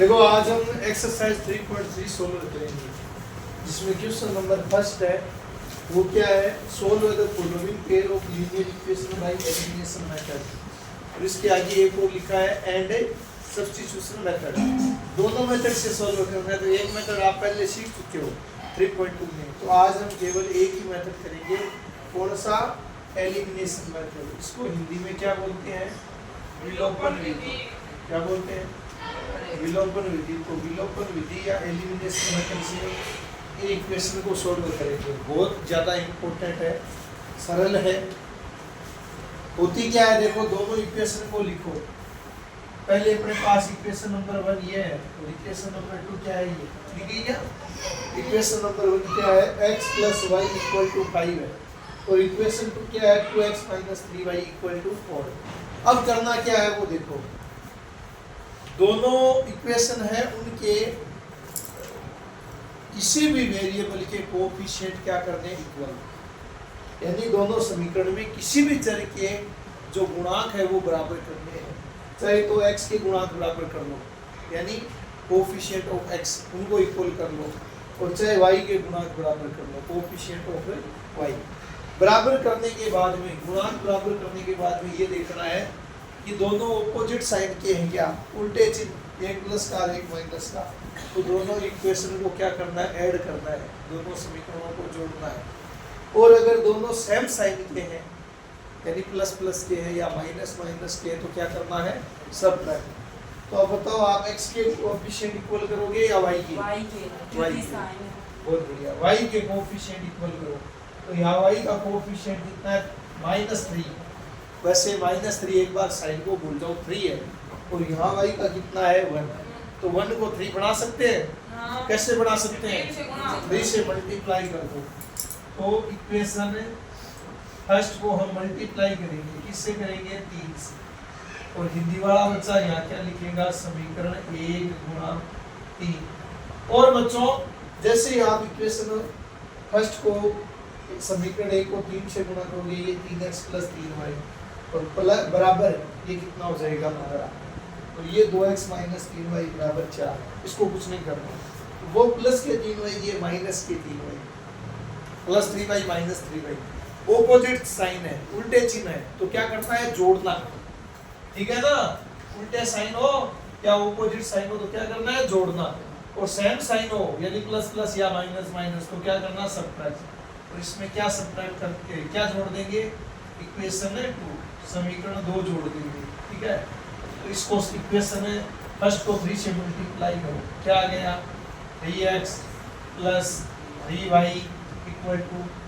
देखो आज हम एक्सरसाइज 3.3 सोल्व करेंगे, जिसमें क्वेश्चन नंबर फर्स्ट है वो क्या है, solve the following pair of linear equation by elimination method. और इसके आगे एक और लिखा है एंड सब्स्टिट्यूशन मेथड। दोनों मेथड से सोल्व करना है, तो एक मेथड आप पहले सीख चुके हो 3.2 में, तो आज हम केवल एक ही मेथड करेंगे। कौन सा? Elimination method. इसको हिंदी में क्या बोलते हैं? विलोपन विधि। क्या बोलते हैं? विलोपन विधि। तो विलोपन विधि या एलिमिनेशन मेथड से एक इक्वेशन को सोल्व करेंगे। बहुत ज़्यादा इम्पोर्टेंट है, सरल है। होती क्या है, देखो दोनों इक्वेशन को लिखो। पहले अपने पास इक्वेशन नंबर 1 ये है, और इक्वेशन नंबर 2 क्या है, ये लिखी क्या? इक्वेशन नंबर 1 क्या है? x + y = 5 है, और इक्वेशन 2 क्या है? 2x - 3y = 4। अब करना क्या है वो देखो, दोनों इक्वेशन है, उनके किसी भी वेरिएबल के कोएफिशिएंट क्या करने इक्वल, यानी दोनों समीकरण में किसी भी चर के जो गुणांक है वो बराबर करने हैं। चाहे तो x के गुणांक बराबर कर लो, यानी कोएफिशिएंट ऑफ x उनको इक्वल कर लो, और चाहे y के गुणांक बराबर कर लो, कोएफिशिएंट ऑफ y बराबर करने के बाद में, गुणांक बराबर करने के बाद में ये देखना है कि दोनों ऑपोजिट साइन के हैं क्या, उल्टे चिन्ह, एक प्लस का और एक माइनस का। तो दोनों इक्वेशन को क्या करना है? ऐड करना है, दोनों समीकरणों को जोड़ना है। और अगर दोनों सेम साइन के हैं, यानी प्लस प्लस के हैं या माइनस माइनस के हैं, तो क्या करना है? सबट्रैक्ट। तो अब बताओ, आप x के कोएफिशिएंट इक्वल करोगे या y के? y के। बहुत बढ़िया, y के कोएफिशिएंट इक्वल करो। तो यहाँ y का कोएफिशिएंट कितना है? -3। वैसे -3 एक बार साइन को भूल जाओ, 3 है, और यहाँ y का कितना है? 1। तो 1 को 3 बना सकते हैं? हाँ। कैसे बना सकते हैं? 3 से मल्टीप्लाई कर दो। तो इक्वेशन फर्स्ट को हम मल्टीप्लाई करेंगे, किससे करेंगे? 3 से। और हिंदी वाला बच्चा यहाँ क्या लिखेगा? समीकरण 1 × 3। और बच्चों जैसे ही आप इक्वेशन फर्स्ट को, समीकरण 1 को 3 से गुणा करोगे, ये 3x + 3y, और प्लस बराबर ये कितना हो जाएगा? 15। तो ये 2x - 3y = 4। इसको कुछ नहीं करना, वो प्लस के 3y, ये माइनस के 3y, plus 3y - 3y। Opposite sign है, उल्टे चिन्ह है, तो क्या करना है? जोड़ना। ठीक है ना? उल्टे साइन हो या ऑपोजिट साइन हो तो क्या करना है? जोड़ना। और सेम साइन हो, यानी प्लस प्लस या माइनस माइनस, तो क्या करना? सबट्रैक्ट। और इसमें क्या सबट्रैक्ट करके क्या जोड़ देंगे? इक्वेशन 2, समीकरण 2 जोड़ देंगे। ठीक है? तो इसको इक्वेशन फर्स्ट को 3 से मल्टीप्लाई करो, क्या आ गया? 3x + 3y =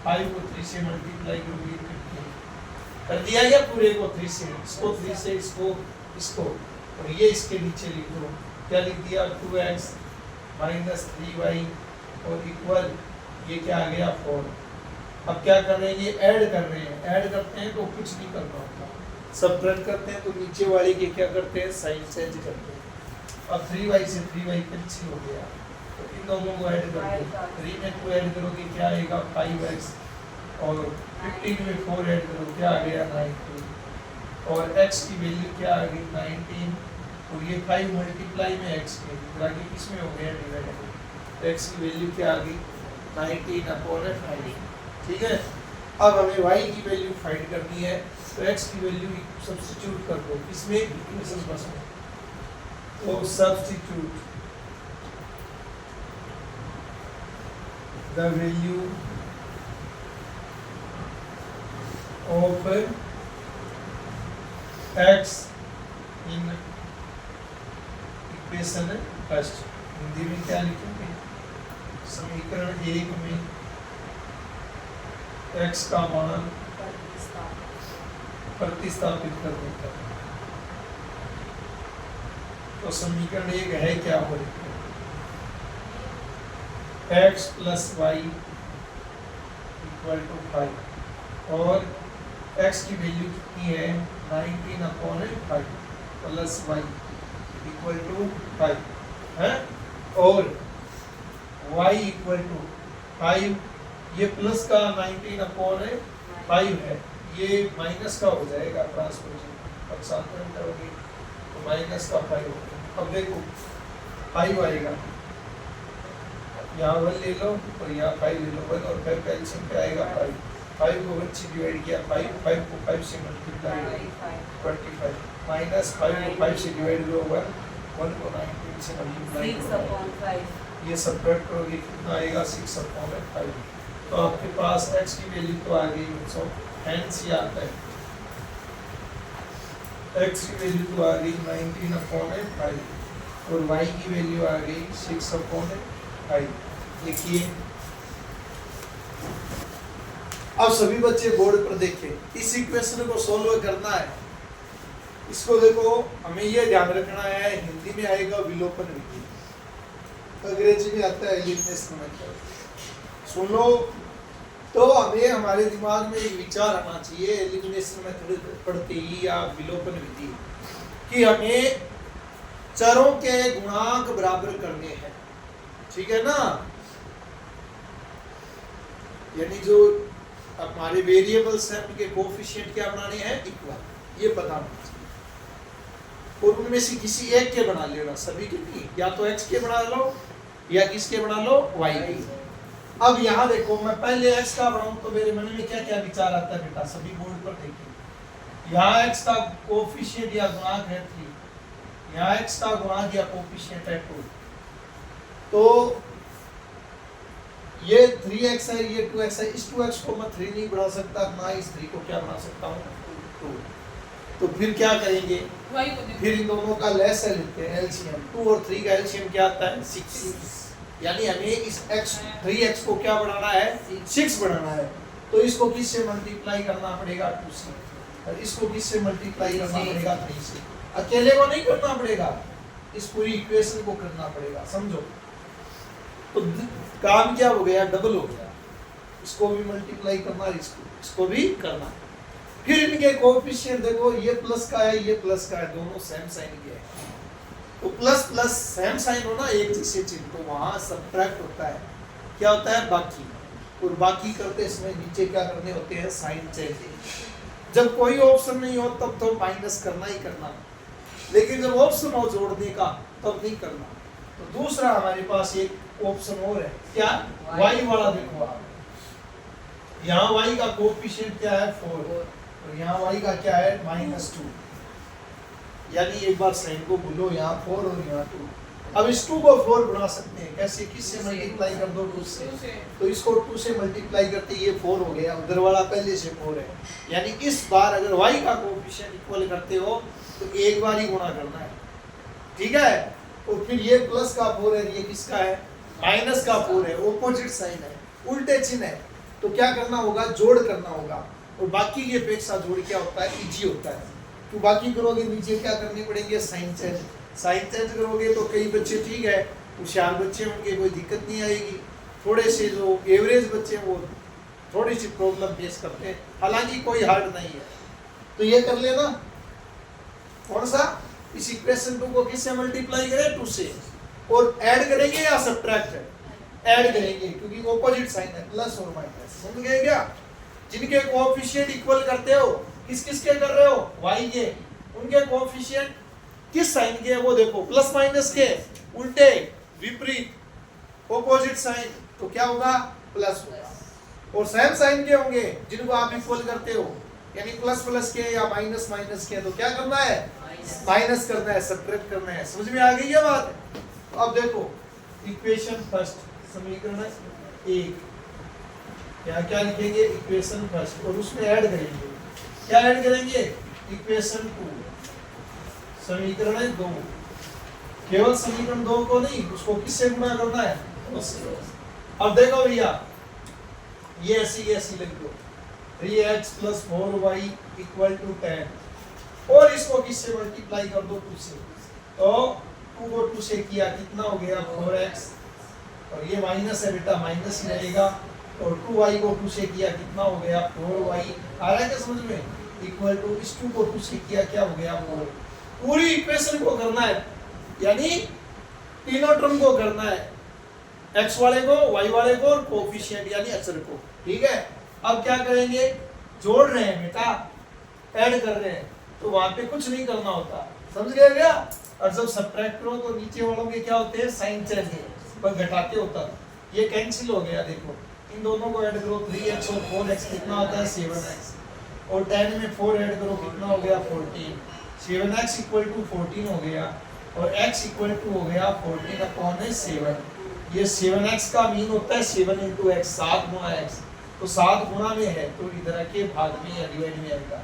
5 को 3 से मल्टीप्लाई करोगे 15 कर दिया गया। पूरे को 3 से, इसको 3 से, इसको, और ये इसके नीचे लिख दो। क्या लिख दिया? 2x - 3y और इक्वल, ये क्या आ गया? 4। अब क्या कर रहे हैं? ये ऐड कर रहे हैं। ऐड करते हैं तो कुछ नहीं करना होता, सबट्रैक्ट करते हैं तो नीचे वाले के क्या करते हैं? साइन चेंज करते हैं। अब 3y से 3y कैंसिल हो गया, तो इन दोनों को ऐड कर दो। 3 में 2 ऐड करोगे, क्या आएगा? 5x, और 15 में 4 ऐड करो, क्या आ गया? 19, और x की वैल्यू क्या आ गई? 19, और ये 5 मल्टीप्लाई में x के, बाकी किसमें हो गया? डिवाइड। तो x की वैल्यू क्या आ गई? 19/5। ठीक है? अब हमें y की वैल्यू फाइंड करनी है, तो x की वैल्यू सब्स्टिट्यूट कर दो, इसमें इक्वेशन बस में। तो substitute the value of x in equation first. Hindi में क्या लिखेंगे? समीकरण 1 में x का मान प्रतिस्थापित कर देता है। तो समीकरण 1 है क्या? हो x + y = 5, और x की वैल्यू कितनी है? 19/5 प्लस y = 5 है, और y = 5। ये प्लस का 19/5 है, ये माइनस का हो जाएगा, ट्रांसपोजिशन अब साधारण करोगे तो माइनस का 5 होगा। अब देखो 5 आएगा, यहाँ 1 ले लो और यहाँ 5 ले लो, 1 और 5 का एलसीएम क्या आएगा 5, 5 को 1 से डिवाइड किया 5, 5 को 5 से मल्टीप्लाई 25 माइनस 5 को 5 से डिवाइड करो 1, 1 को 19 से मल्टीप्लाई 6/5, ये सब्ट्रैक्ट करोगे कितना आएगा 6/5। तो आपके पास x की वैल्यू तो आ गई बच्चों, हेंस ये आता है x की वैल्यू तो आ गई 19/5 और y की वैल्यू आ गई 6/5। लिखिए। अब सभी बच्चे बोर्ड पर देखें, इस इक्वेशन को सॉल्व करना है। इसको देखो, हमें ये ध्यान रखना है, हिंदी में आएगा विलोपन विधि, अंग्रेजी में आता है एलिमिनेशन मेथड। सुन लो, तो हमें हमारे दिमाग में एक विचार आना चाहिए एलिमिनेशन मेथड पढ़ते ही या विलोपन विधि, कि हमें चरों के गुणांक बराबर करने हैं, ठीक है ना। यानी जो हमारे वेरिएबल्स हैं उनके कोएफिशिएंट क्या बनाने हैं इक्वल, ये पता होना चाहिए। और उनमें से किसी एक के बना लेना, सभी के नहीं, या तो x के बना लो या किसके बना लो y के। अब यहाँ देखो, मैं पहले x का बनाऊं तो मेरे मन में क्या क्या विचार आता है बेटा, सभी बोर्ड पर देखिए। यहाँ x का कोएफिशिएंट या गुणांक है 3, यहाँ x का गुणांक या कोएफिशिएंट है 2, तो ये 3x है, ये 2x है। इस 2x को मैं 3 नहीं बढ़ा सकता, ना इस 3 को क्या बना सकता हूँ 2। तो फिर क्या करेंगे, फिर इन दोनों का लेस है लेते हैं एलसीएम। 2 और 3 का एलसीएम क्या आता है 6, यानी हमें इस x 3x को क्या बढ़ाना है 6 बढ़ाना है। तो इसको किससे मल्टीप्लाई करना पड़ेगा 2 से, और इसको किससे मल्टीप्लाई करना पड़ेगा 3 से। अकेले को नहीं करना पड़ेगा, इस पूरी इक्वेशन को करना पड़ेगा, समझो। तो काम क्या हो गया, डबल हो गया। इसको भी मल्टीप्लाई करना, इसको भी करना। फिर इनके कोएफिशिएंट देखो, ये प्लस का है, ये प्लस का है, दोनों सेम साइन के हैं। तो प्लस प्लस सेम साइन हो ना, एक जैसे चिन्ह, तो वहां सब्ट्रैक्ट होता है, क्या होता है बाकी। और बाकी करते समय नीचे क्या करने होते हैं साइन चेंज। जब कोई ऑप्शन नहीं हो तब तो माइनस करना ही करना, लेकिन जब ऑप्शन हो जोड़ने का तब नहीं करना। तो दूसरा हमारे पास एक ऑप्शन और है, क्या y वाला। देखो आप, यहाँ y का कोएफिशिएंट क्या है 4, और यहाँ y का क्या है -2। यानी एक बार साइन को भूलो, यहाँ 4 और यहाँ 2। अब इस 2 को 4 बना सकते हैं, कैसे, किससे मल्टीप्लाई कर दो 2 से। तो इसको 2 से मल्टीप्लाई करते ये 4 हो गया, उधर वाला पहले से 4 है। यानी इस बार अगर y का कोएफिशिएंट इक्वल करते हो तो एक बार ही गुणा करना है, ठीक है। और फिर ये प्लस का 4 है, ये किसका है माइनस का 4 है, ऑपोजिट साइन है, उल्टे चिन्ह है। तो क्या करना होगा, जोड़ करना होगा। और बाकी की अपेक्षा जोड़ क्या होता है, इजी होता है। तो बाकी करोगे नीचे क्या करने पड़ेंगे साइन चेंज। साइन चेंज करोगे तो कई बच्चे ठीक है, होशियार बच्चे होंगे, कोई दिक्कत नहीं आएगी। थोड़े से जो एवरेज बच्चे हैं वो थोड़ी सी प्रॉब्लम फेस करते हैं, हालांकि कोई हार्ड नहीं है। तो ये कर लेना, कौन सा, इस इक्वेशन 2 को किससे मल्टीप्लाई करें 2 से, और ऐड करेंगे या सब्ट्रैक्ट, ऐड करेंगे, क्योंकि ऑपोजिट साइन है, प्लस और माइनस। समझ गए क्या। जिनके कोएफिशिएंट इक्वल करते हो, किस किस के कर रहे हो y के, उनके कोएफिशिएंट किस साइन के, वो देखो प्लस माइनस के, उल्टे विपरीत ऑपोजिट साइन, तो क्या होगा प्लस होगा। और सेम साइन के होंगे जिनको आप इक्वल करते हो, यानी प्लस प्लस के या माइनस माइनस के, तो क्या करना है माइनस करना है, सब्ट्रैक्ट करना है। समझ में आ गई ये बात। तो अब देखो इक्वेशन फर्स्ट, समीकरण 1, यहाँ क्या लिखेंगे इक्वेशन फर्स्ट, और उसमें ऐड करेंगे, क्या ऐड करेंगे इक्वेशन 2, समीकरण 2। केवल समीकरण 2 को नहीं, उसको किससे गुणा करना है उससे। अब देखो भैया, ये ऐसी लिख दो, 3x + 4y = 10, और इसको किससे मल्टीप्लाई कर दो 2 से। तो 2 को 2 से किया कितना हो गया 4x, और ये माइनस है बेटा, माइनस ही रहेगा। और 2y को 2 से किया कितना हो गया 4y। आ रहा है क्या समझ में, इक्वल टू इस 2 को 2 से किया क्या हो गया 4। पूरी इक्वेशन को करना है, यानी तीनों टर्म को करना है, x वाले को, y वाले को, और कोएफिशिएंट यानी अचर को, ठीक है। अब क्या करेंगे, जोड़ रहे हैं बेटा, ऐड कर रहे हैं, तो वहां पे कुछ नहीं करना होता, समझ गया क्या? और जब सब्ट्रैक्ट करो तो नीचे वालों के क्या होते हैं, साइन चेंज है, पर घटाते होता, ये कैंसिल हो गया। देखो इन दोनों को ऐड करो, 3x और 4x कितना होता है 7x, और 10 में 4 ऐड करो कितना हो गया 14, 7x इक्वल टू 14 हो गया, और x इक्वल टू हो गया 14 अपॉन 7। ये 7x का मीन होता है 7 इंटू एक्स, 7 गुणा x, तो 7 गुणा में है तो इधर के भाग में या डिवाइड में आएगा,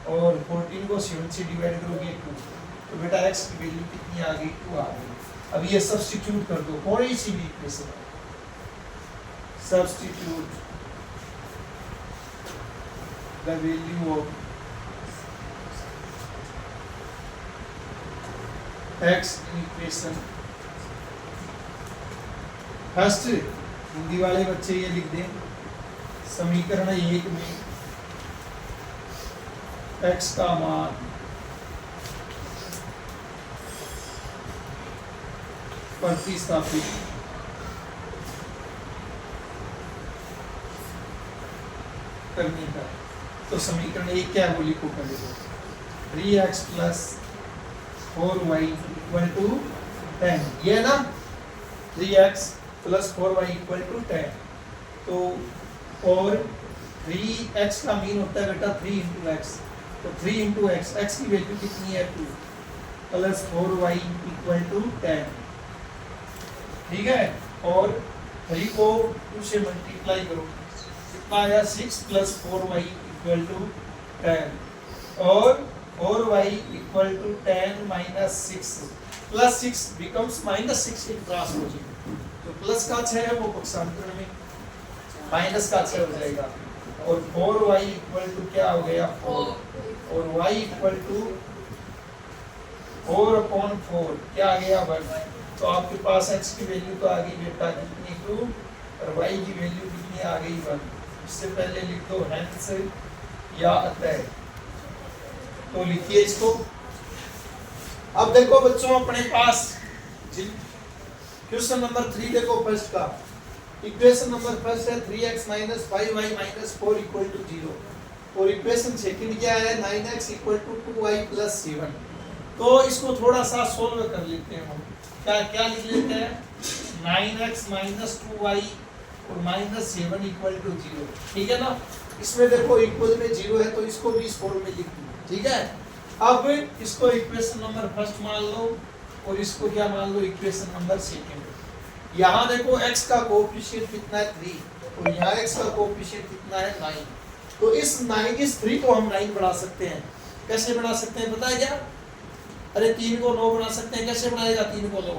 और 14 को 7 से डिवाइड करोगे 2, तो बेटा x की वैल्यू कितनी आ गई 2 आ गई। अब ये सब्स्टिट्यूट कर दो कोई सी भी equation, substitute the value of x in equation. First Hindi वाले बच्चे ये लिख दें, समीकरण 1 में x का मान प्रतिस्थापित करने का, तो समीकरण 1 क्या है वो लिखो पहले, 3x plus 4y equal to 10, ये ना 3x plus 4y equal to 10, तो और 3x का मीन होता है बेटा 3 इंटू एक्स, तो 3 इंटू एक्स, एक्स की वैल्यू कितनी है 2, प्लस 4y इक्वल टू 10, ठीक है, और 3 को 2 से मल्टीप्लाई करो कितना आया 6 प्लस 4y इक्वल टू 10, और 4y equal to 10 minus 6 plus 6 becomes minus 6 in transposing, तो प्लस का 6 है वो पक्षांतर में माइनस का 6 हो जाएगा, और 4y इक्वल टू क्या हो गया 4, और y इक्वल टू 4 अपॉन 4 क्या आ गया 1, तो आपके पास x की वैल्यू तो आ गई बेटा कितनी 2, और y की वैल्यू कितनी आ गई 1, इससे पहले लिख दो हेंस या अतः, तो लिखिए इसको। अब देखो बच्चों अपने पास क्वेश्चन नंबर 3 देखो फर्स्ट का, इक्वेशन नंबर फर्स्ट है 3x minus 5y minus 4 equal to 0, और इक्वेशन सेकंड क्या है 9x equal to 2y plus 7, तो इसको थोड़ा सा सोल्व कर लेते हैं हम, क्या क्या लिख लेते हैं 9x माइनस 2y और माइनस 7 इक्वल टू 0, ठीक है ना, इसमें देखो इक्वल में 0 है तो इसको भी इस फॉर्म में लिख दो, ठीक है। अब इसको इक्वेशन नंबर फर्स्ट मान लो और इसको क्या मान लो इक्वेशन नंबर सेकंड। यहाँ देखो x का कोएफिशिएंट कितना है 3, और यहाँ x का कोएफिशिएंट कितना है 9, तो इस 3 को हम 9 बना सकते हैं, कैसे बना सकते हैं पता है क्या, अरे 3 को 9 बना सकते हैं, कैसे बनाएगा 3 को 9,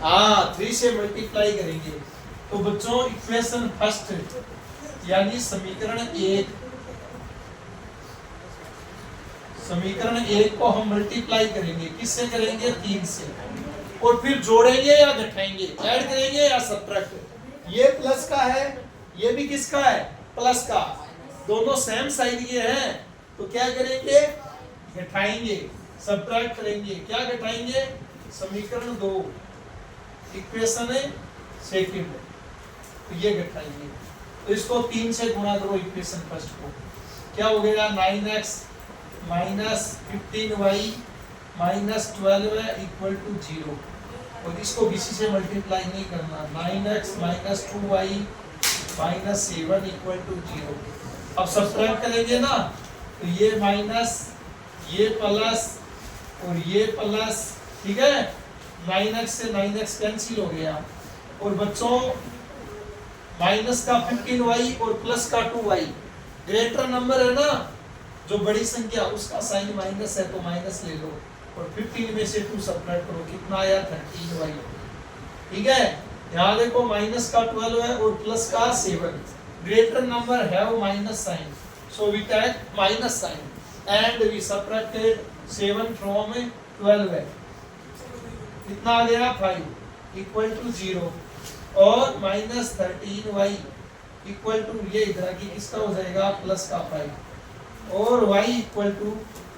हाँ 3 से मल्टीप्लाई करेंगे, तो बच्चों इक्वेशन फर्स्ट यानी समीकरण 1 को हम मल्टीप्लाई करेंगे, किससे करेंगे 3 से, और फिर जोड़ेंगे या घटाएंगे, ऐड करेंगे या सब्ट्रैक्ट, ये प्लस का है ये भी किसका है प्लस का, दोनों सेम साइड के हैं, तो क्या करेंगे घटाएंगे सब्ट्रैक्ट करेंगे, क्या घटाएंगे समीकरण 2 इक्वेशन सेकंड, तो ये घटाएंगे, तो इसको 3 से गुणा करो इक्वेशन फर्स्ट को, क्या हो गया 9x minus 15y minus 12 equal to 0, और इसको किसी से मल्टीप्लाई नहीं करना, 9x minus 2y minus 7 equal to 0, अब सब्ट्रैक्ट करेंगे ना, तो ये माइनस ये प्लस और ये प्लस, ठीक है, 9x से 9x कैंसिल हो गया, और बच्चों माइनस का 15y और प्लस का 2y, ग्रेटर नंबर है ना जो बड़ी संख्या उसका साइन माइनस है तो माइनस ले लो, और 15 में से 2 सब्ट्रैक्ट करो कितना आया 13y, ठीक है, यहाँ देखो माइनस का 12 है और प्लस का 7, greater number have minus sign, so we take minus sign and we subtracted 7 from 12, कितना आ गया 5 इक्वल टू 0, और माइनस 13y इक्वल टू ये इधर की किसका हो जाएगा प्लस का 5, और y equal to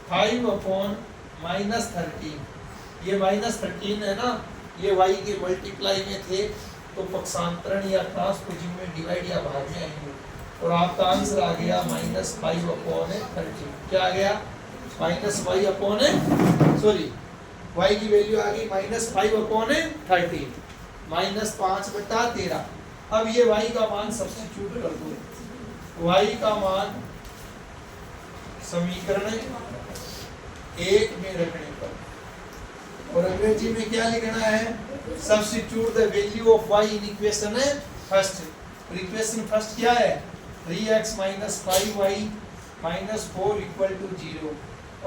5 upon minus 13, ये माइनस 13 है ना, ये y के मल्टीप्लाई में थे तो पक्षांतरण या ट्रांसपोजिंग में डिवाइड या भाग में आएंगे, और आपका आंसर आ गया -5/30। क्या आ गया? y की वैल्यू आ गई -5/30, -5/13। अब ये y का मान सब्स्टिट्यूट कर दो। y का मान समीकरण 1 में रखने पर, और अंग्रेजी में क्या लिखना है? Substitute the value of y in equation first. Equation first क्या है? 3x - 5y - 4 = 0,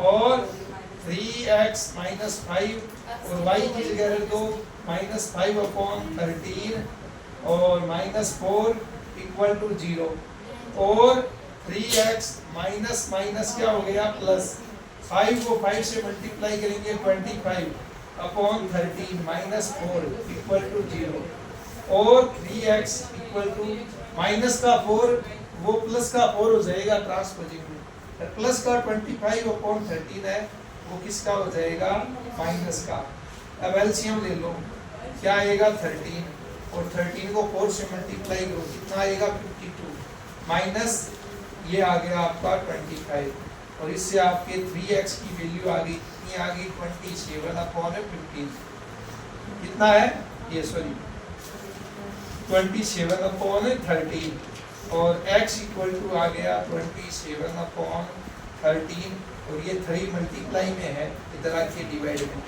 और 3x - 5 और y की जगह रख दो -5/13 और -4 = 0, और 3x माइनस क्या हो गया? प्लस 5 को 5 से मल्टीप्लाई करेंगे 25/13 -4 = 0, और 3x माइनस का 4 वो प्लस का 4 हो जाएगा ट्रांसपोजिंग में, प्लस का 25/13 है वो किसका हो जाएगा? माइनस का। अब एलसीएम ले लो, क्या आएगा? 13, और 13 को 4 से मल्टीप्लाई करो, कितना आएगा? 52, माइनस ये आ गया आपका 25, और इससे आपके 3x की वैल्यू आ गई, कितनी आ गई? 27/15। कितना है ये? 27/13, और x = आ गया 27/13, और ये 3 मल्टीप्लाई में है, इधर आके डिवाइड में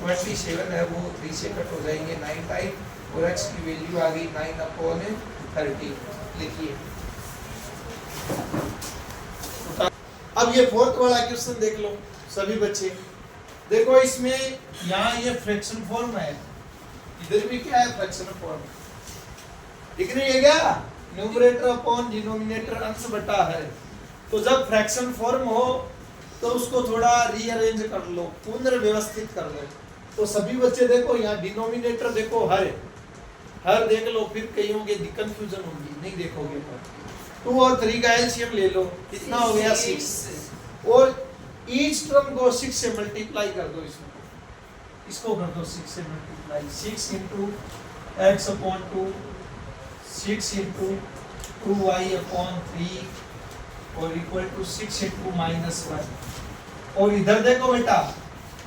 27 है वो 3 से कट हो जाएंगे 9 टाइम, और x की वैल्यू आ गई 9/13। लिखिए। अब ये फोर्थ वाला क्वेश्चन देख लो सभी बच्चे। देखो इसमें यहाँ ये फ्रैक्शन फॉर्म है, इधर भी क्या है? Fraction form. दिख रही है क्या? न्यूमरेटर अपॉन डिनोमिनेटर अंश बटा है। तो जब फ्रैक्शन फॉर्म हो तो उसको थोड़ा रीअरेंज कर लो, पुनर्व्यवस्थित कर लो। तो सभी बच्चे देखो यहाँ डिनोमिनेटर देखो हर देख लो, फिर कहीं होंगे कंफ्यूजन होगी, नहीं देखोगे तो 2 और 3 का एलसीएम ले लो, कितना हो गया? 6, और ईच टर्म को 6 से मल्टीप्लाई कर दो, इसको कर दो 6 से मल्टीप्लाई। 6 × x/2, 6 × 2y/3 और = 6 × -1। और इधर देखो बेटा,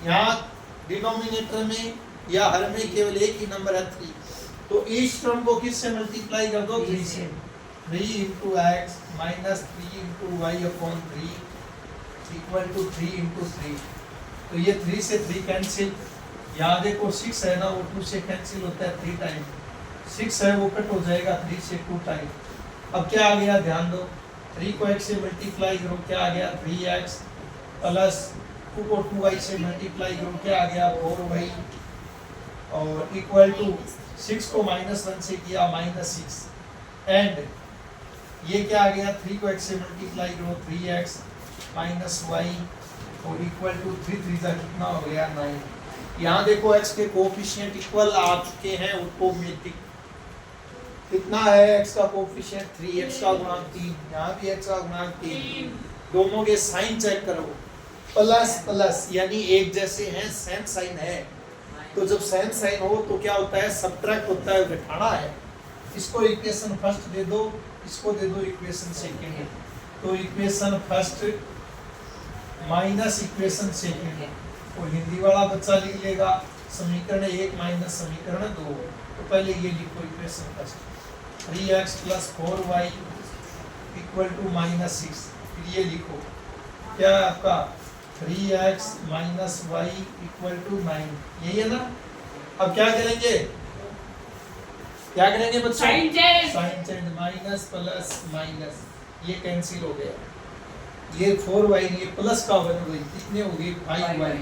यहाँ डिनोमिनेटर में या हर में केवल एक ही नंबर है 3, तो ईच टर्म को किस से मल्टीप्लाई कर दो? 3 से। 3 × x - 3 × y/3 = 3 × 3। तो ये 3 से 3 कैंसिल, यहाँ देखो 6 है ना, वो 2 से कैंसिल होता है 3 टाइम, 6 है वो कट हो जाएगा 3 से 2 टाइम। अब क्या आ गया? ध्यान दो, 3 को x से मल्टीप्लाई करो, क्या आ गया? 3x, प्लस 2 को 2y से मल्टीप्लाई करो, क्या आ गया? 4y, और = 6 को -1 से किया -6, एंड ये क्या आ गया? 3 को x से मल्टीप्लाई करो, 3x - y, और = 3 3 का कितना हो गया? 9। यहाँ देखो x के कोएफिशिएंट इक्वल आ चुके हैं ऑटोमेटिक। कितना है x का कोएफिशिएंट? 3, x का गुणांक 3, यहाँ भी x का गुणांक 3। दोनों के साइन चेक करो, प्लस प्लस यानी एक जैसे हैं, सेम साइन है। तो जब सेम साइन हो तो क्या होता है? सब्ट्रैक्ट होता है, घटाना है। इसको इक्वेशन फर्स्ट दे दो, इसको दे दो इक्वेशन सेकंड। तो equation first minus equation second, और हिंदी वाला बच्चा लिख लेगा समीकरण 1 माइनस समीकरण 2। तो पहले ये लिखो इक्वेशन फर्स्ट, 3x + 4y = -6। फिर ये लिखो, क्या है आपका? 3x - y = 9, यही है ना? अब क्या करेंगे? बच्चों? Sign change, minus plus minus, ये कैंसिल हो गया। ये 4y ये प्लस का बन गई, कितने हो गए? 5y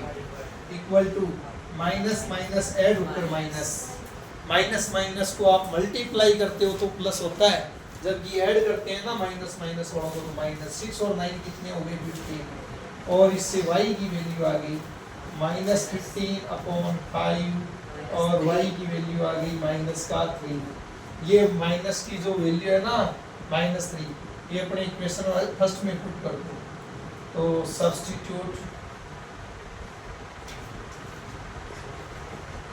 = माइनस माइनस ऐड होकर माइनस को आप मल्टीप्लाई करते हो तो प्लस होता है, जब ये ऐड करते हैं ना माइनस वालों को तो -6 और 9 कितने हो गए? 15, और इससे y की वैल्यू आ गई -15/5, और y की वैल्यू आ गई -3। ये माइनस की जो वैल्यू है ना -3, ये अपने इक्वेशन फर्स्ट में पुट कर दो। तो substitute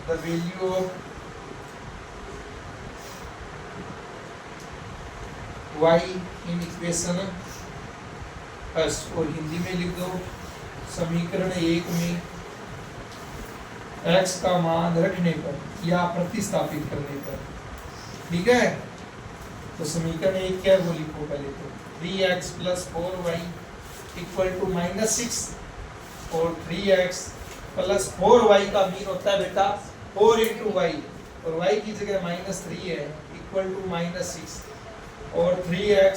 the value of y in equation first, और हिंदी में लिख दो समीकरण 1 में x का मान रखने पर या प्रतिस्थापित करने पर, ठीक है। तो समीकरण 1 क्या है वो लिखो पहले तो 3x + 4y = -6 और 3x + 4y का मीन होता है बेटा 4 × y, और y की जगह -3 है = -6, और 3x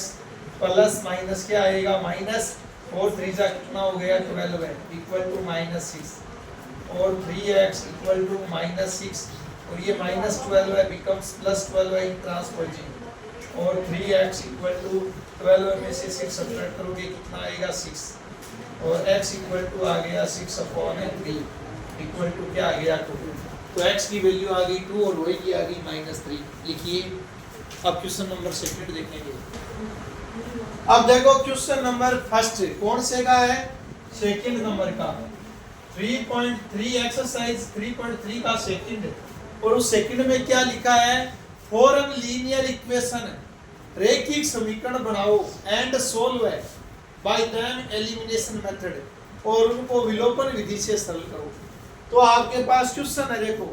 प्लस माइनस क्या आएगा माइनस 4 3 जा कितना हो गया 12 है = -6, और 3x = -6 और ये -12 है बिकम्स +12 इन ट्रांसपोजिंग, और 3x = 12 में से 6 सब्ट्रैक्ट करोगे कितना आएगा 6, और x = आ गया 6/3 = क्या आ गया 2, तो x की वैल्यू आ गई 2 और y की आ गई -3। लिखिए अब क्वेश्चन नंबर 2 देखेंगे। अब देखो क्वेश्चन नंबर 1 कौन से का है, 2 नंबर का 3.3 एक्सरसाइज 3.3 का सेकंड, और उस सेकंड में क्या लिखा है, फॉर्म लीनियर इक्वेशन, रैखिक समीकरण बनाओ एंड सोल्व है बाय टाइम एलिमिनेशन मेथड, और उनको विलोपन विधि से सरल करो। तो आपके पास क्वेश्चन है, देखो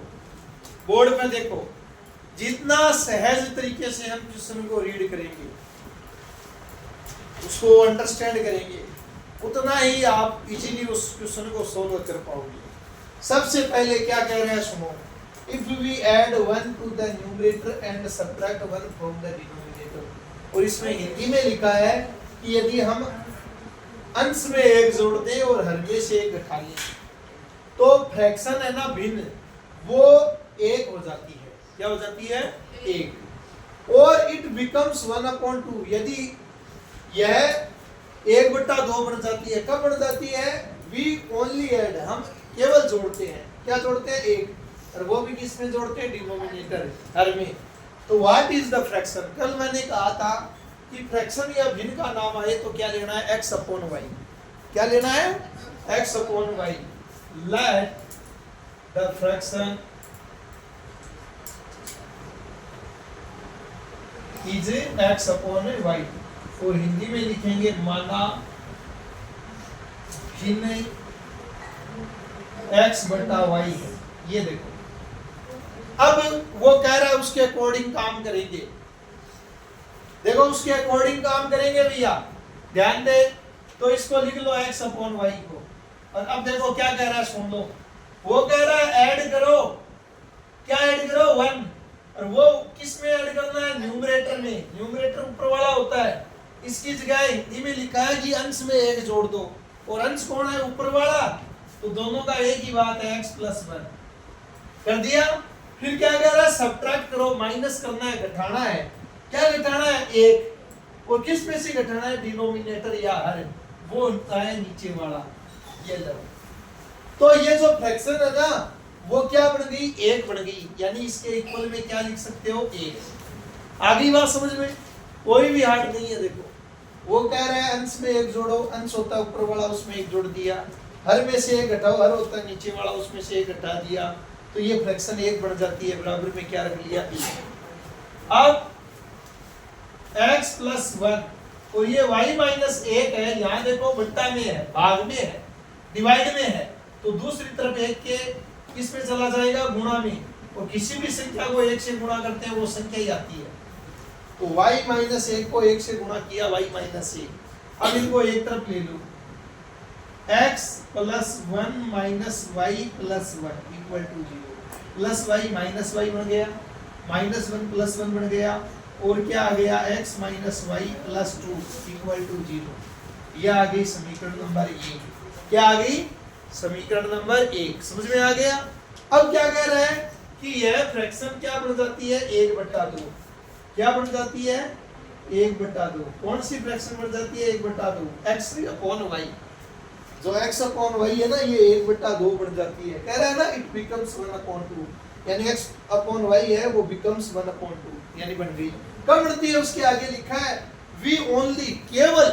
बोर्ड में देखो, जितना सहज तरीके से हम क्वेश्चन को रीड करेंगे उसको अंडरस्टैंड करेंगे उतना ही आप इजीली उस क्वेश्चन को सोल्व कर पाओगे। सबसे पहले क्या कह रहे हैं सुनो, if we add 1 to the numerator and subtract 1 from the denominator, और इसमें हिंदी में लिखा है कि यदि हम अंश में 1 जोड़ दें और हर में से 1 घटा लें तो फ्रैक्शन है ना भिन्न वो 1 हो जाती है, क्या हो जाती है 1, और इट बिकम्स 1/2, यदि यह 1/2 बन जाती है। कब बन जाती है, वी ओनली ऐड, हम केवल जोड़ते हैं, क्या जोड़ते हैं 1, और वो भी किस में जोड़ते हैं डिनोमिनेटर हर में। तो व्हाट इज द फ्रैक्शन, कल मैंने कहा था कि फ्रैक्शन या भिन्न का नाम आए तो क्या लेना है x/y, क्या लेना है x/y, let the fraction is x/y, और हिंदी में लिखेंगे माना भिन्न x/y है। ये देखो अब वो कह रहा है उसके अकॉर्डिंग काम करेंगे, देखो उसके अकॉर्डिंग काम करेंगे भैया, ध्यान दे। तो इसको लिख लो x/y को, और अब देखो क्या कह रहा है सुन लो, वो कह रहा है ऐड करो, क्या ऐड करो 1, और वो किस में ऐड करना है न्यूमरेटर में, न्यूमरेटर ऊपर वाला होता है, इसकी जगह हिंदी में लिखा है कि अंश में 1 जोड़ दो, और अंश कौन है ऊपर वाला, तो दोनों का एक ही बात है x + 1 कर दिया। फिर क्या कह रहा है सब्ट्रैक्ट करो, माइनस करना है, घटाना है, क्या घटाना है 1, और किस में से घटाना है डिनोमिनेटर या हर, वो होता है नीचे वाला, ये लो। तो ये जो फ्रैक्शन है ना वो क्या बन गई 1 बन गई, यानी इसके इक्वल में क्या लिख सकते हो 1। आगे बात समझ में, कोई भी हार्ड नहीं है। देखो वो कह रहा है अंश में 1 जोड़ो, अंश होता है ऊपर वाला उसमें 1 जोड़ दिया, हर में से 1 घटाओ, हर होता है नीचे वाला उसमें से 1 घटा दिया, तो ये फ्रैक्शन 1 बन जाती है, बराबर में क्या रख लिया 1। अब x + 1 और ये y - 1 है, यहाँ देखो बट्टा में है, भाग में है, डिवाइड में है, तो दूसरी तरफ 1 के किस में चला जाएगा गुणा में, और किसी भी संख्या को 1 से गुणा करते हैं वो संख्या ही आती है। तो y - 1 को 1 से गुणा किया, y - 1, अब इनको एक तरफ ले लो, x + 1 - y + 1 = 0, plus y minus y बन गया, -1 + 1 बन गया, और क्या आ गया x - y + 2 = 0। यह आ गई समीकरण नंबर 1, क्या आ गई समीकरण नंबर 1, समझ में आ गया। अब क्या कह रहा है कि यह फ्रैक्शन क्या बन जाती है 1/2, क्या बन जाती है 1/2, कौन सी फ्रैक्शन बन जाती है 1/2, x/y, जो x/y है ना ये 1/2 बन जाती है। कह रहा है ना इट बिकम्स 1/2, यानी x/y है वो बिकम्स 1/2, यानी बन गई। कब बनती है उसके आगे लिखा है वी ओनली, केवल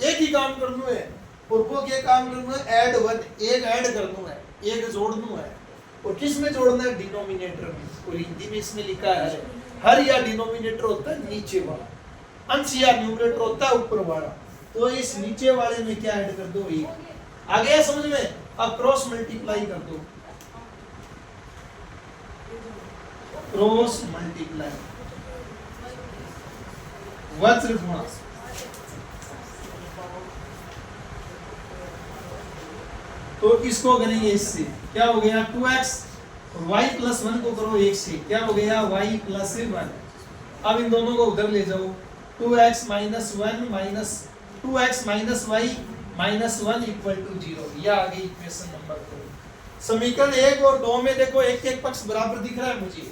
एक ही काम करना है, और वो क्या काम करना है ऐड 1, 1 ऐड करना है, 1 जोड़ना है, और किस में जोड़ना है डिनोमिनेटर में, और हिंदी में इसमें लिखा है हर या डिनोमिनेटर होता है नीचे वाला, अंश या न्यूमरेटर होता है ऊपर वाला, तो इस नीचे वाले में क्या ऐड कर दो, 1। आ गया समझ में? अब क्रॉस मल्टीप्लाई कर दो, क्रॉस मल्टीप्लाई वज्र गुणा, तो इसको करेंगे इससे, क्या हो गया 2x, और y प्लस 1 को करो 1 से, क्या हो गया y प्लस 1। अब इन दोनों को उधर ले जाओ, 2x minus 1 minus 2x minus y minus 1 equal to 0। यह आ गई इक्वेशन नंबर 2। समीकरण 1 और 2 में देखो एक एक पक्ष बराबर दिख रहा है मुझे।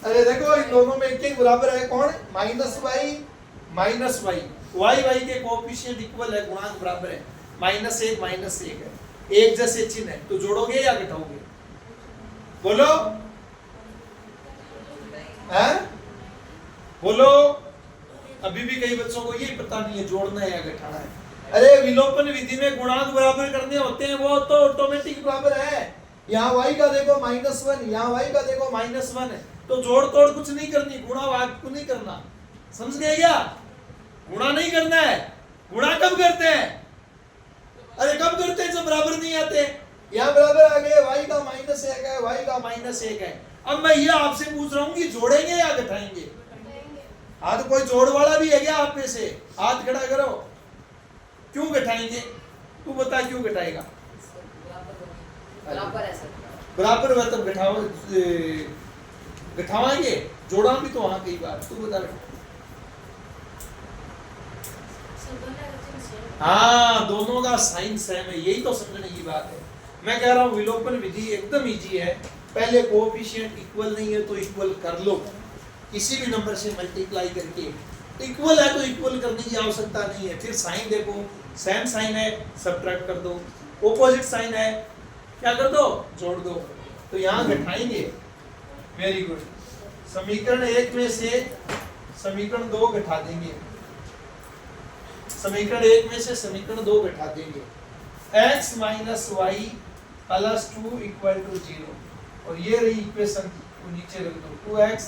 अरे देखो इन दोनों में एक एक बराबर है, कौन? Minus Y minus Y, Y Y के कोएफिशिएंट इक्वल है, गुणांक बराबर है, माइनस 1 है, एक जैसे चिन्ह है, तो जोड़ोगे या घटाओगे? बोलो हैं? बोलो। अभी भी कई बच्चों को ये पता नहीं है जोड़ना है या घटाना है। अरे विलोपन विधि में गुणांक बराबर करने होते हैं, वो तो ऑटोमेटिक बराबर है। यहाँ y का देखो -1, यहाँ y का देखो -1 है, तो जोड़ तोड़ कुछ नहीं करनी, गुणा भाग को नहीं करना, समझ गए क्या? गुणा नहीं करना है। गुणा कब करते हैं? अरे कब करते हैं? जब बराबर नहीं आते। यहाँ बराबर आ गए, y का -1 है, y का -1 है। अब मैं ये आपसे पूछ रहा हूँ कि जोड़ेंगे या घटाएंगे? हाँ, तो कोई जोड़ वाला भी है क्या आप में से? हाथ खड़ा करो। क्यों घटाएंगे? तू बता क्यों घटाएगा? बराबर है, तब घटावाएंगे, जोड़ा भी तो वहां कई बार। तू बता। हाँ, दोनों का साइन सेम है, यही तो समझने की बात है। मैं कह रहा हूँ विलोपन विधि एकदम इजी है। पहले कोएफिशिएंट इक्वल नहीं है तो इक्वल कर लो, किसी भी नंबर से मल्टीप्लाई करके। इक्वल है तो इक्वल करने की आवश्यकता नहीं है। फिर साइन देखो, सेम साइन है, सब्ट्रैक्ट कर दो। ऑपोजिट साइन है, क्या कर दो? जोड़ दो। तो यहाँ घटाएंगे। Very good. समीकरण 1 में से समीकरण 2 घटा देंगे, समीकरण 1 में से समीकरण 2 घटा देंगे। x minus Y plus 2 equal to 0, और ये रही इक्वेशन को नीचे रख दो। 2x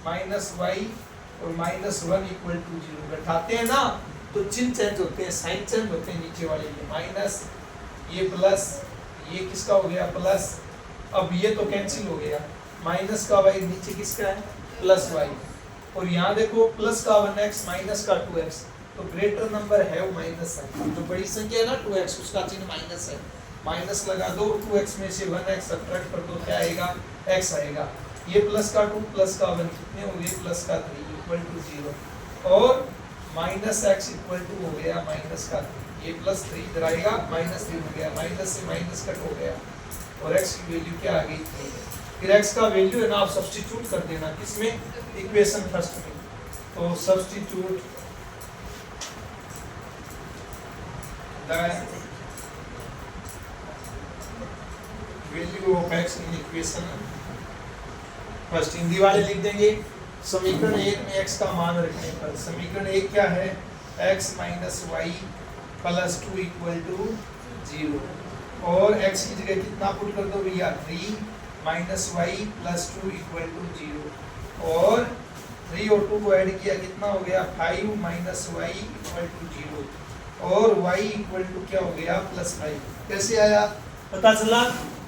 माइनस वाई और -1 इक्वल टू 0। घटाते हैं ना तो चिन्ह चेंज होते हैं, साइन चेंज होते हैं। नीचे वाले में माइनस, ये प्लस, ये किसका हो गया? प्लस। अब ये तो कैंसिल हो गया, माइनस का वाई नीचे किसका है? Plus Y. और यहाँ देखो प्लस का 1x माइनस का 2x, तो ग्रेटर नंबर है वो माइनस है। जो बड़ी संख्या है ना 2x, उसका चिन्ह माइनस है, माइनस लगा दो। 2x में से 1x सब्ट्रैक्ट कर दो, क्या आएगा? x आएगा। ये प्लस का 2 प्लस का 1 कितने हो गए? प्लस का 3 इक्वल टू 0, और माइनस x इक्वल टू हो गया माइनस का 3। ये प्लस 3 इधर आएगा, -3 हो गया, माइनस से माइनस कट हो गया, और x की वैल्यू क्या आ गई? 3। फिर x का वैल्यू है ना आप सब्स्टिट्यूट कर देना, किसमें? इक्वेशन फर्स्ट में। तो substitute value of x in equation first. Hindi वाले लिख देंगे समीकरण 1 में x का मान रखने पर। समीकरण 1 क्या है? x minus Y plus 2 equal to 0, और x की जगह कितना पुट कर दो भैया? 3 minus Y plus 2 equal to 0, और 3 और 2 को ऐड किया, कितना हो गया? 5 माइनस वाई इक्वल टू 0, और y इक्वल टू क्या हो गया? प्लस 5। कैसे आया पता चला?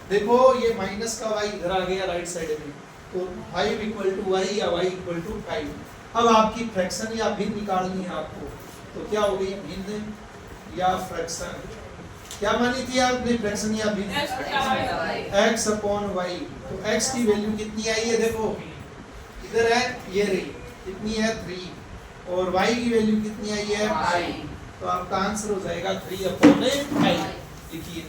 देखो ये माइनस का y इधर आ गया राइट साइड में, तो 5 इक्वल टू y या y इक्वल टू 5। अब आपकी फ्रैक्शन या भिन्न निकालनी है आपको, तो क्या हो गई? भिन्न या फ्रैक्शन। क्या मानी थी आपने? फ्रैक्शन या भिन्न? x upon y। तो x की वैल्यू कितनी आई है? देखो इधर है, ये रही, कितनी है? 3, और y की वैल्यू कितनी आई है? 5। तो आपका आंसर हो जाएगा 3/5। लिखिए।